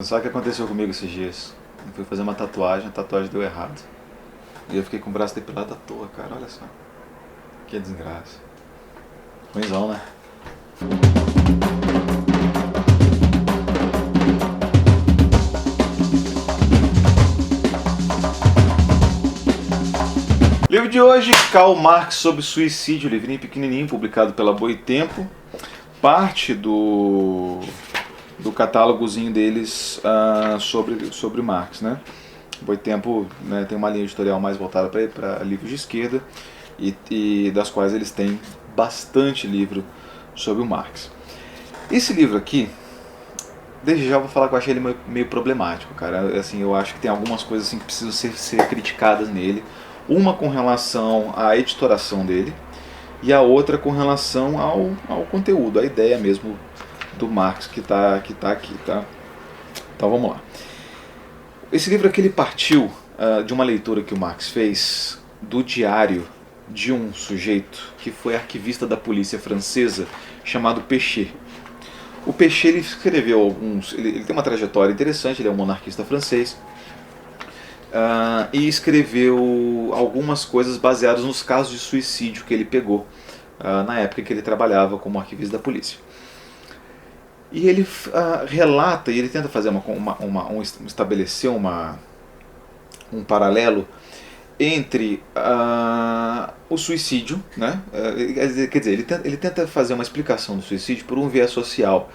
Sabe o que aconteceu comigo esses dias? Eu fui fazer uma tatuagem, a tatuagem deu errado. E eu fiquei com o braço depilado à toa, cara, olha só. Que desgraça. Ruimzão, né? Livro de hoje, Karl Marx sobre suicídio, livrinho pequenininho, publicado pela Boitempo. Parte do catálogozinho deles sobre Marx, né? Boitempo, né, tem uma linha editorial mais voltada para livros de esquerda e das quais eles têm bastante livro sobre o Marx. Esse livro aqui, desde já vou falar que eu achei ele meio problemático, cara. Assim, eu acho que tem algumas coisas assim, que precisam ser criticadas nele. Uma com relação à editoração dele e a outra com relação ao conteúdo, a ideia mesmo do Marx que tá aqui, tá? Então vamos lá. Esse livro aqui ele partiu de uma leitura que o Marx fez do diário de um sujeito que foi arquivista da polícia francesa chamado Péchet. O Péchet ele escreveu alguns, ele tem uma trajetória interessante, ele é um monarquista francês. E escreveu algumas coisas baseadas nos casos de suicídio que ele pegou na época em que ele trabalhava como arquivista da polícia. E ele relata, e ele tenta fazer estabelecer um paralelo entre o suicídio, né? Quer dizer, ele tenta fazer uma explicação do suicídio por um viés social.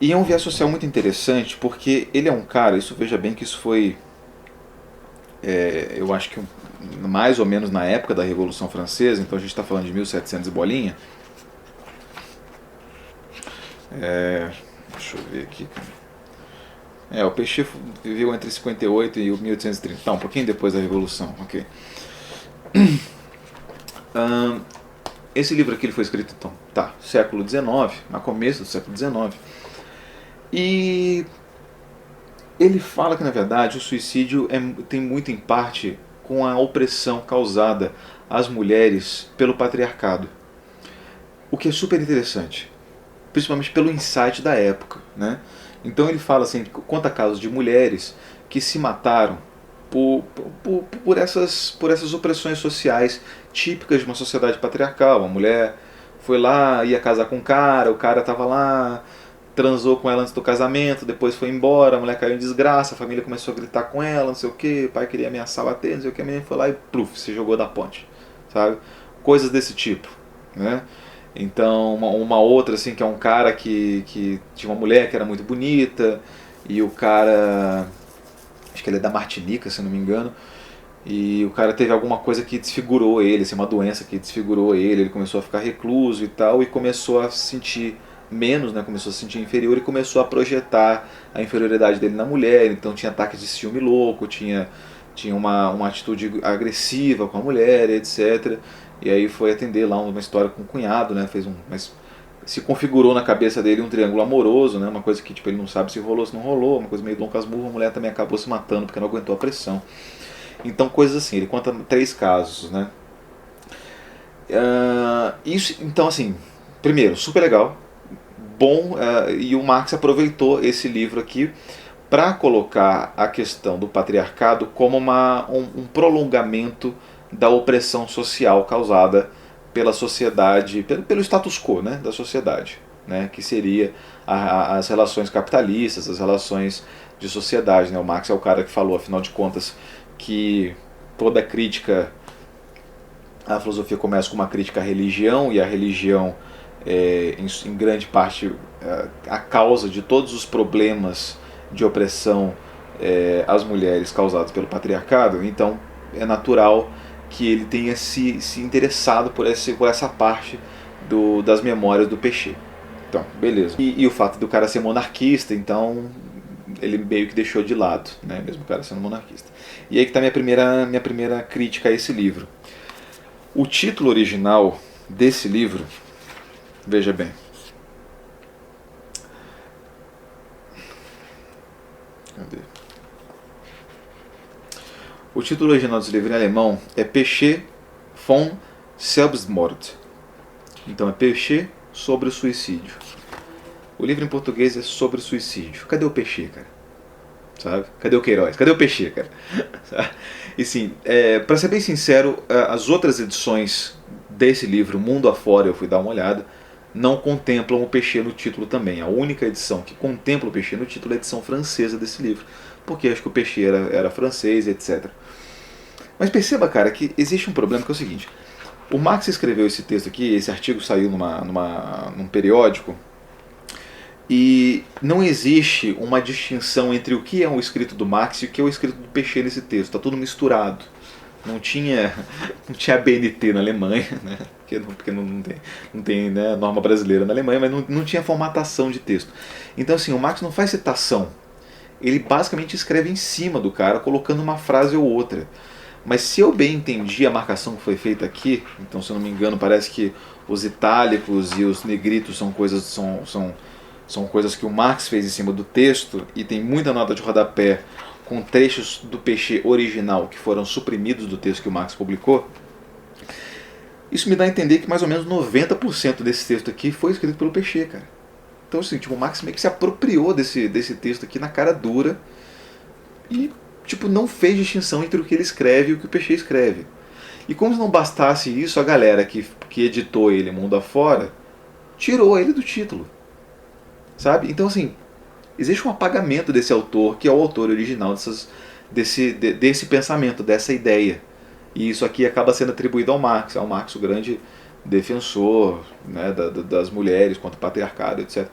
E é um viés social muito interessante, porque ele é um cara, isso veja bem que isso foi, eu acho que mais ou menos na época da Revolução Francesa, então a gente está falando de 1700 e bolinha. Deixa eu ver aqui. O Péchet viveu entre 58 e 1830. Tá, um pouquinho depois da Revolução. Ok. Esse livro aqui ele foi escrito, então, século XIX, no começo do século XIX. E ele fala que, na verdade, o suicídio tem muito em parte com a opressão causada às mulheres pelo patriarcado. O que é super interessante, principalmente pelo insight da época, né? Então ele fala assim, conta casos de mulheres que se mataram por essas opressões sociais típicas de uma sociedade patriarcal. A mulher foi lá, ia casar com o cara estava lá, transou com ela antes do casamento, depois foi embora, a mulher caiu em desgraça, a família começou a gritar com ela, não sei o que, o pai queria ameaçar bater, não sei o que, a menina foi lá e pluf, se jogou da ponte, sabe? Coisas desse tipo, né? Então uma outra assim, que é um cara que tinha uma mulher que era muito bonita, e o cara, acho que ele é da Martinica, se não me engano, e o cara teve alguma coisa que desfigurou ele, assim, uma doença que desfigurou ele começou a ficar recluso e tal, e começou a se sentir menos, né, começou a se sentir inferior e começou a projetar a inferioridade dele na mulher. Então tinha ataques de ciúme louco, tinha uma atitude agressiva com a mulher, etc. E aí foi atender lá uma história com o cunhado, né, mas se configurou na cabeça dele um triângulo amoroso, né, uma coisa que tipo, ele não sabe se rolou, se não rolou, uma coisa meio Dom Casmurro. A mulher também acabou se matando porque não aguentou a pressão. Então coisas assim, ele conta 3 casos, né. Isso, então assim, primeiro, super legal, bom, e o Marx aproveitou esse livro aqui para colocar a questão do patriarcado como um prolongamento da opressão social causada pela sociedade, pelo status quo, né, da sociedade, né, que seria as relações capitalistas, as relações de sociedade, né. O Marx é o cara que falou, afinal de contas, que toda crítica à filosofia começa com uma crítica à religião, e a religião em grande parte a causa de todos os problemas de opressão às mulheres causados pelo patriarcado. Então é natural que ele tenha se interessado por essa parte das memórias do Péchet. Então, beleza. E o fato do cara ser monarquista, então ele meio que deixou de lado, né, mesmo o cara sendo monarquista. E aí que está minha primeira crítica a esse livro. O título original desse livro, veja bem, cadê? O título original desse livro em alemão é Péchet von Selbstmord. Então é Péchet sobre o suicídio. O livro em português é sobre suicídio. Cadê o Péchet, cara? sabe? Cadê o Queiroz? Cadê o Peixê, cara? E sim, para ser bem sincero, as outras edições desse livro, Mundo Afora, eu fui dar uma olhada, não contemplam o Peixê no título também. A única edição que contempla o Peixê no título é a edição francesa desse livro, porque acho que o Peixê era francês, etc. Mas perceba, cara, que existe um problema que é o seguinte. O Marx escreveu esse texto aqui, esse artigo saiu num periódico, e não existe uma distinção entre o que é um escrito do Marx e o que é o escrito do Peixê nesse texto. Está tudo misturado. Não tinha a BNT na Alemanha, né? Porque não tem né, norma brasileira na Alemanha, mas não tinha formatação de texto. Então assim, o Marx não faz citação. Ele basicamente escreve em cima do cara, colocando uma frase ou outra. Mas se eu bem entendi a marcação que foi feita aqui, então se eu não me engano parece que os itálicos e os negritos são coisas que o Marx fez em cima do texto, e tem muita nota de rodapé com trechos do Peixê original que foram suprimidos do texto que o Marx publicou. Isso me dá a entender que mais ou menos 90% desse texto aqui foi escrito pelo Peixê, cara. Então assim, tipo, o Marx meio que se apropriou desse texto aqui na cara dura e tipo, não fez distinção entre o que ele escreve e o que o Peixê escreve. E como se não bastasse isso, a galera que editou ele mundo afora tirou ele do título. Sabe? Então assim, existe um apagamento desse autor, que é o autor original desse pensamento, dessa ideia. E isso aqui acaba sendo atribuído ao Marx o grande defensor né, das mulheres contra o patriarcado, etc.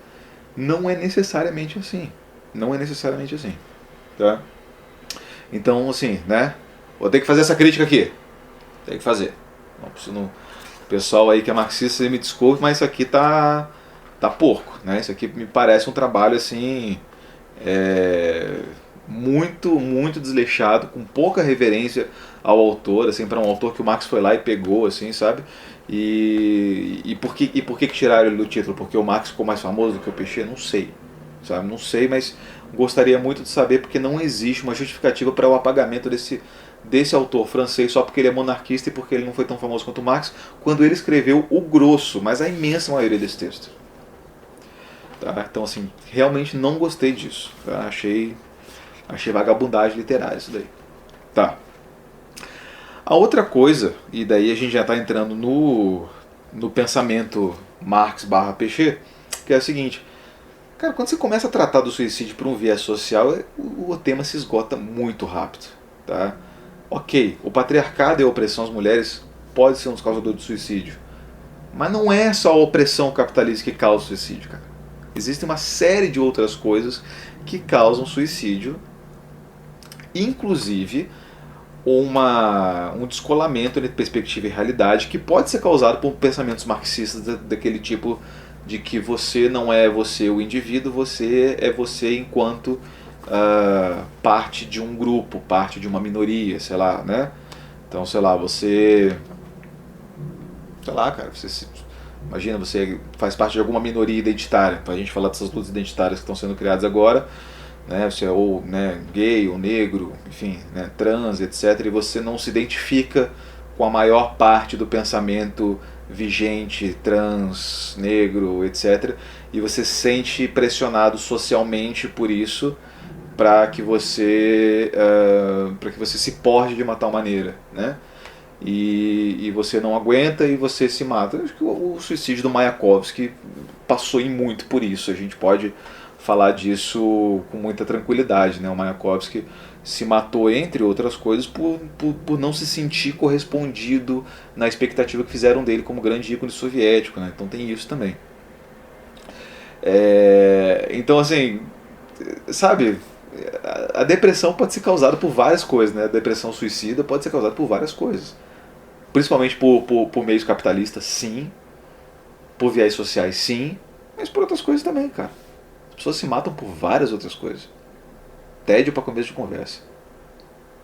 Não é necessariamente assim. Não é necessariamente assim. Tá? Então, assim, né? Vou ter que fazer essa crítica aqui. Tem que fazer. O pessoal aí que é marxista, me desculpe, mas isso aqui tá porco, né? Isso aqui me parece um trabalho assim muito, muito desleixado, com pouca reverência ao autor, assim, para um autor que o Marx foi lá e pegou, assim, sabe? E por que tiraram ele do título? Porque o Marx ficou mais famoso do que o Peixê? Não sei, sabe? Não sei, mas gostaria muito de saber, porque não existe uma justificativa para o apagamento desse autor francês só porque ele é monarquista e porque ele não foi tão famoso quanto o Marx, quando ele escreveu o grosso, mas a imensa maioria desse texto. Tá? Então, assim, realmente não gostei disso. Tá? Achei vagabundagem literária isso daí. Tá. A outra coisa, e daí a gente já está entrando no pensamento Marx/Peixê, que é o seguinte. Cara, quando você começa a tratar do suicídio por um viés social, o tema se esgota muito rápido. Tá? Ok, o patriarcado e a opressão às mulheres pode ser um dos causadores do suicídio. Mas não é só a opressão capitalista que causa o suicídio, cara. Existe uma série de outras coisas que causam suicídio, inclusive um descolamento entre perspectiva e realidade que pode ser causado por pensamentos marxistas daquele tipo de que você não é você o indivíduo, você é você enquanto parte de um grupo, parte de uma minoria, sei lá, né? Então, sei lá, sei lá, cara, imagina, você faz parte de alguma minoria identitária, para a gente falar dessas lutas identitárias que estão sendo criadas agora, né, você é ou né, gay, ou negro, enfim, né, trans, etc., e você não se identifica com a maior parte do pensamento vigente, trans, negro, etc., e você se sente pressionado socialmente por isso, para que você se porte de uma tal maneira, né? E você não aguenta e você se mata. Acho que o suicídio do Mayakovsky passou em muito por isso. A gente pode falar disso com muita tranquilidade, né? O Mayakovsky se matou, entre outras coisas, por não se sentir correspondido na expectativa que fizeram dele como grande ícone soviético, né? Então tem isso também. Então, assim, sabe, a depressão pode ser causada por várias coisas, né? A depressão suicida pode ser causada por várias coisas. Principalmente por meios capitalistas, sim. Por viés sociais, sim. Mas por outras coisas também, cara. As pessoas se matam por várias outras coisas. Tédio para começo de conversa.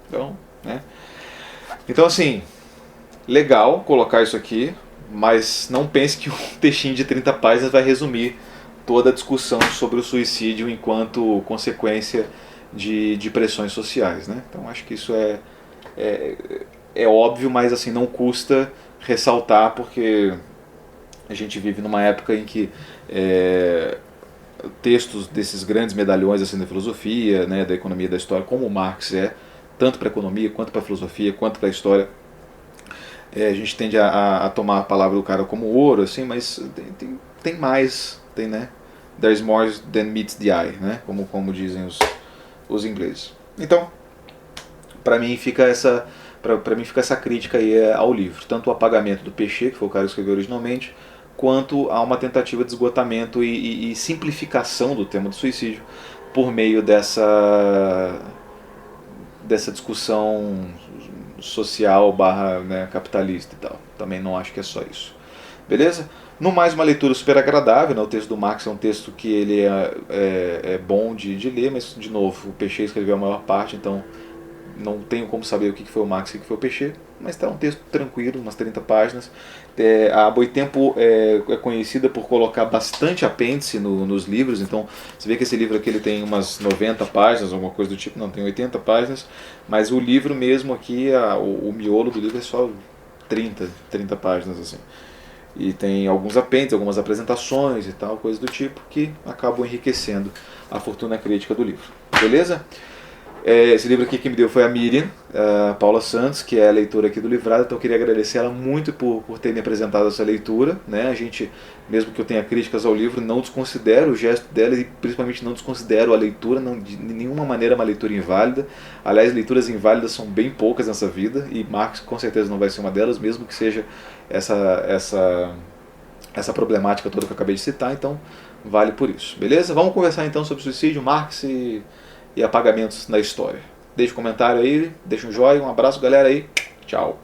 Então, né? Então, assim, legal colocar isso aqui, mas não pense que um textinho de 30 páginas vai resumir toda a discussão sobre o suicídio enquanto consequência de pressões sociais, né? Então, acho que isso é óbvio, mas assim, não custa ressaltar, porque a gente vive numa época em que textos desses grandes medalhões assim, da filosofia, né, da economia e da história, como o Marx é, tanto para a economia, quanto para a filosofia, quanto para a história. A gente tende a tomar a palavra do cara como ouro, assim, mas tem mais, tem, né? There's more than meets the eye, né? Como dizem os ingleses. Então, para mim fica essa crítica aí ao livro, tanto o apagamento do Péchet, que foi o cara que escreveu originalmente, quanto a uma tentativa de esgotamento e simplificação do tema do suicídio por meio dessa discussão social barra, né, capitalista e tal. Também não acho que é só isso. Beleza? No mais, uma leitura super agradável, né? O texto do Marx é um texto que ele é bom de ler, mas, de novo, o Péchet escreveu a maior parte, então não tenho como saber o que foi o Marx e o que foi o Péchet, mas está um texto tranquilo, umas 30 páginas. A Boitempo é conhecida por colocar bastante apêndice nos livros, então você vê que esse livro aqui ele tem umas 90 páginas, alguma coisa do tipo, não, tem 80 páginas, mas o livro mesmo aqui, o miolo do livro é só 30 páginas assim. E tem alguns apêndices, algumas apresentações e tal, coisas do tipo, que acabam enriquecendo a fortuna crítica do livro. Beleza? Esse livro aqui que me deu foi a Miriam, a Paula Santos, que é a leitora aqui do Livrado, então eu queria agradecer ela muito por ter me apresentado essa leitura, né? A gente, mesmo que eu tenha críticas ao livro, não desconsidero o gesto dela e principalmente não desconsidero a leitura, não, de nenhuma maneira é uma leitura inválida. Aliás, leituras inválidas são bem poucas nessa vida e Marx com certeza não vai ser uma delas, mesmo que seja essa problemática toda que eu acabei de citar, então vale por isso, beleza? Vamos conversar então sobre suicídio, Marx e apagamentos na história. Deixa um comentário aí, deixa um joinha, um abraço galera aí, tchau.